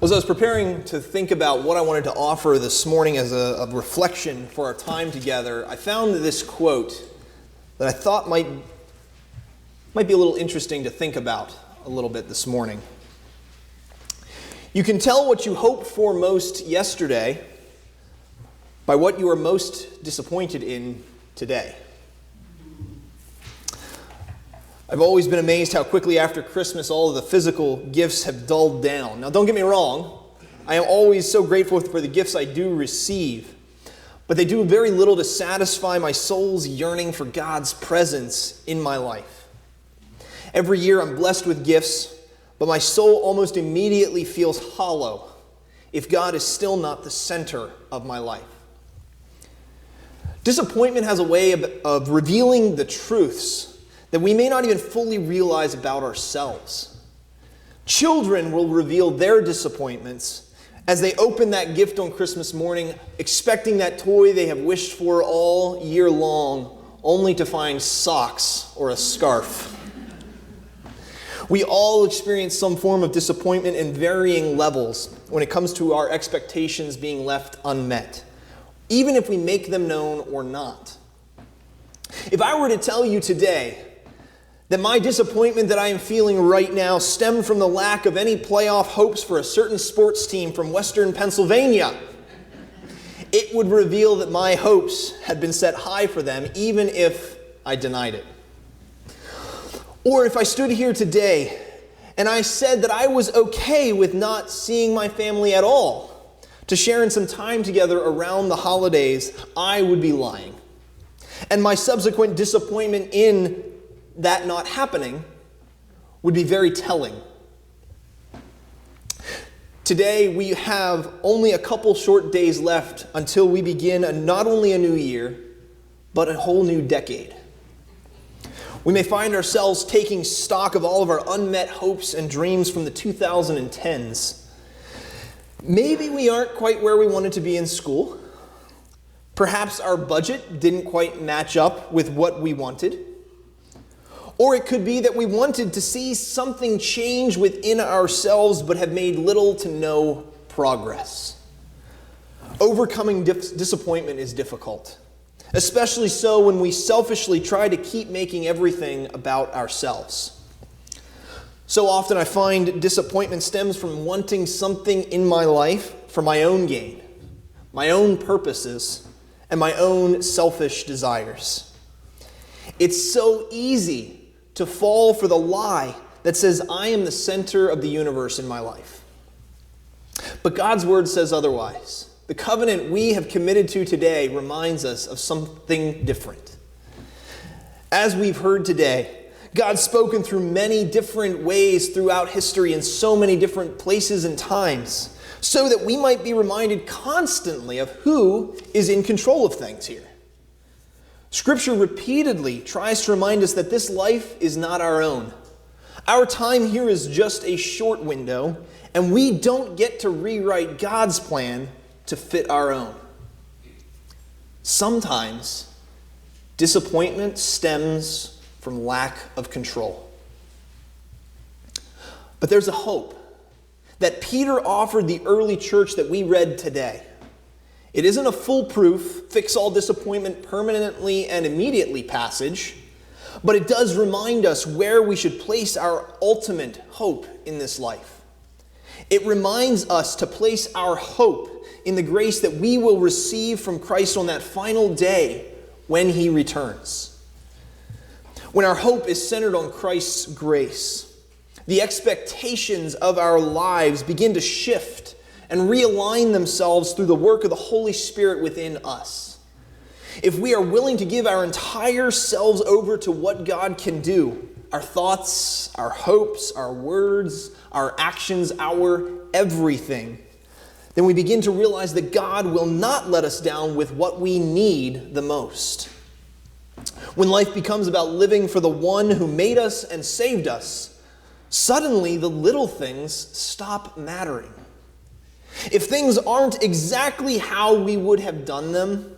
As I was preparing to think about what I wanted to offer this morning as a reflection for our time together, I found this quote that I thought might be a little interesting to think about a little bit this morning. You can tell what you hoped for most yesterday by what you are most disappointed in today. I've always been amazed how quickly after Christmas all of the physical gifts have dulled down. Now, don't get me wrong. I am always so grateful for the gifts I do receive, but they do very little to satisfy my soul's yearning for God's presence in my life. Every year I'm blessed with gifts, but my soul almost immediately feels hollow if God is still not the center of my life. Disappointment has a way of revealing the truths that we may not even fully realize about ourselves. Children will reveal their disappointments as they open that gift on Christmas morning, expecting that toy they have wished for all year long, only to find socks or a scarf. We all experience some form of disappointment in varying levels when it comes to our expectations being left unmet, even if we make them known or not. If I were to tell you today that my disappointment that I am feeling right now stemmed from the lack of any playoff hopes for a certain sports team from Western Pennsylvania, it would reveal that my hopes had been set high for them, even if I denied it. Or if I stood here today and I said that I was okay with not seeing my family at all, to sharing some time together around the holidays, I would be lying. And my subsequent disappointment in that not happening would be very telling. Today we have only a couple short days left until we begin not only a new year, but a whole new decade. We may find ourselves taking stock of all of our unmet hopes and dreams from the 2010s. Maybe we aren't quite where we wanted to be in school. Perhaps our budget didn't quite match up with what we wanted. Or it could be that we wanted to see something change within ourselves but have made little to no progress. Overcoming disappointment is difficult, especially so when we selfishly try to keep making everything about ourselves. So often I find disappointment stems from wanting something in my life for my own gain, my own purposes, and my own selfish desires. It's so easy to fall for the lie that says I am the center of the universe in my life. But God's word says otherwise. The covenant we have committed to today reminds us of something different. As we've heard today, God's spoken through many different ways throughout history in so many different places and times, so that we might be reminded constantly of who is in control of things here. Scripture repeatedly tries to remind us that this life is not our own. Our time here is just a short window, and we don't get to rewrite God's plan to fit our own. Sometimes, disappointment stems from lack of control. But there's a hope that Peter offered the early church that we read today. It isn't a foolproof, fix all disappointment permanently and immediately passage, but it does remind us where we should place our ultimate hope in this life. It reminds us to place our hope in the grace that we will receive from Christ on that final day when he returns. When our hope is centered on Christ's grace, the expectations of our lives begin to shift and realign themselves through the work of the Holy Spirit within us. If we are willing to give our entire selves over to what God can do, our thoughts, our hopes, our words, our actions, our everything, then we begin to realize that God will not let us down with what we need the most. When life becomes about living for the one who made us and saved us, suddenly the little things stop mattering. If things aren't exactly how we would have done them,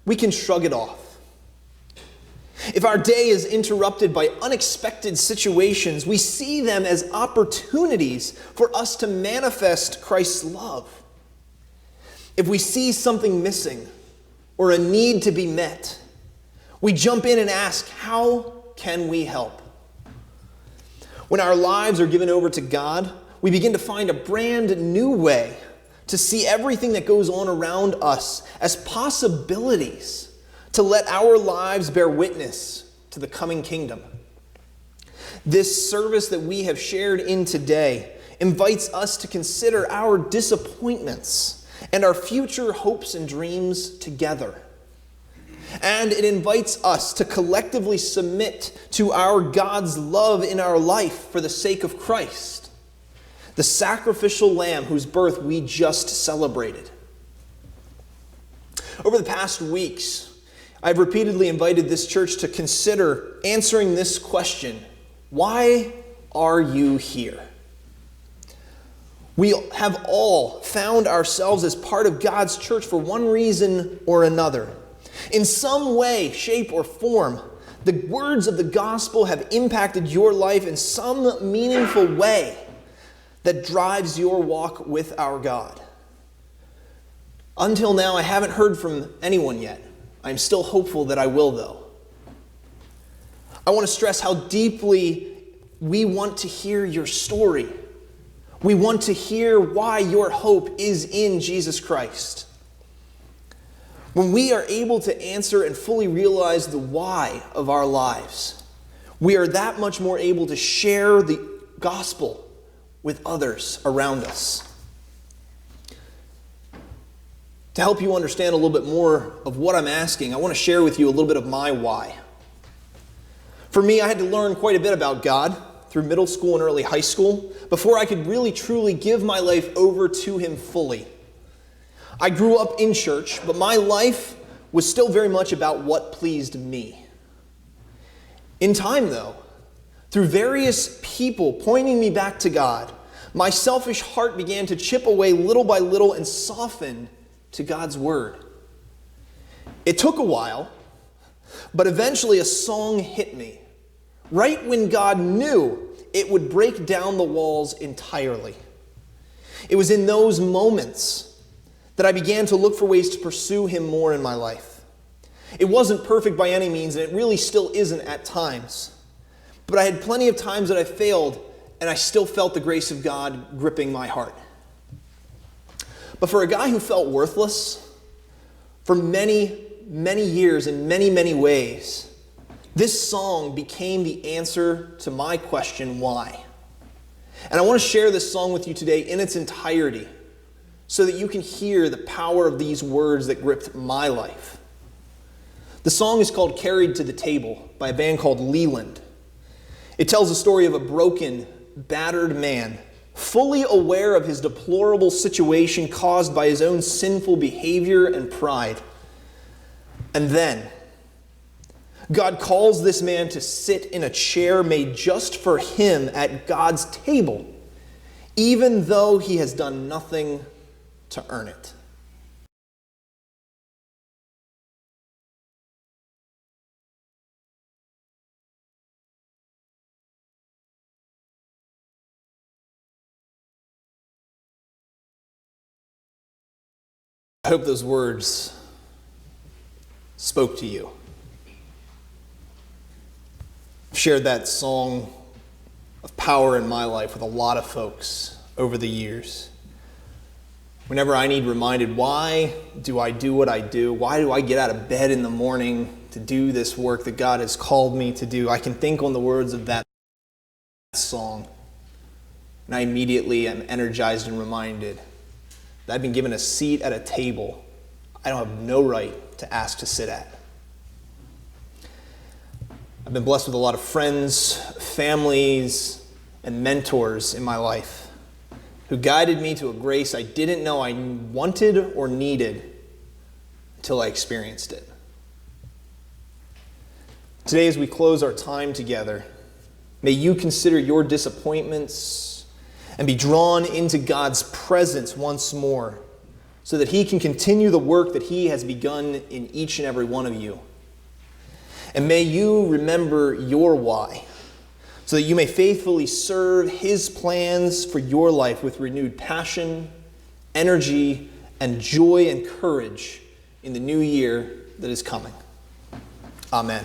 we can shrug it off. If our day is interrupted by unexpected situations, we see them as opportunities for us to manifest Christ's love. If we see something missing or a need to be met, we jump in and ask, how can we help? When our lives are given over to God, we begin to find a brand new way to see everything that goes on around us as possibilities to let our lives bear witness to the coming kingdom. This service that we have shared in today invites us to consider our disappointments and our future hopes and dreams together. And it invites us to collectively submit to our God's love in our life for the sake of Christ, the sacrificial lamb whose birth we just celebrated. Over the past weeks, I've repeatedly invited this church to consider answering this question: why are you here? We have all found ourselves as part of God's church for one reason or another. In some way, shape, or form, the words of the gospel have impacted your life in some meaningful way that drives your walk with our God. Until now, I haven't heard from anyone yet. I'm still hopeful that I will, though. I want to stress how deeply we want to hear your story. We want to hear why your hope is in Jesus Christ. When we are able to answer and fully realize the why of our lives, we are that much more able to share the gospel with others around us. To help you understand a little bit more of what I'm asking, I want to share with you a little bit of my why. For me, I had to learn quite a bit about God through middle school and early high school before I could really truly give my life over to Him fully. I grew up in church, but my life was still very much about what pleased me. In time, though, through various people pointing me back to God, my selfish heart began to chip away little by little and soften to God's word. It took a while, but eventually a song hit me, right when God knew it would break down the walls entirely. It was in those moments that I began to look for ways to pursue Him more in my life. It wasn't perfect by any means, and it really still isn't at times. But I had plenty of times that I failed, and I still felt the grace of God gripping my heart. But for a guy who felt worthless for many, many years in many, many ways, this song became the answer to my question, why? And I want to share this song with you today in its entirety so that you can hear the power of these words that gripped my life. The song is called "Carried to the Table" by a band called Leland. It tells the story of a broken, battered man fully aware of his deplorable situation caused by his own sinful behavior and pride. And then, God calls this man to sit in a chair made just for him at God's table, even though he has done nothing to earn it. I hope those words spoke to you. I've shared that song of power in my life with a lot of folks over the years. Whenever I need reminded, why do I do what I do? Why do I get out of bed in the morning to do this work that God has called me to do? I can think on the words of that song, and I immediately am energized and reminded that I've been given a seat at a table I don't have no right to ask to sit at. I've been blessed with a lot of friends, families, and mentors in my life who guided me to a grace I didn't know I wanted or needed until I experienced it. Today, as we close our time together, may you consider your disappointments and be drawn into God's presence once more so that He can continue the work that He has begun in each and every one of you. And may you remember your why, so that you may faithfully serve his plans for your life with renewed passion, energy, and joy and courage in the new year that is coming. Amen.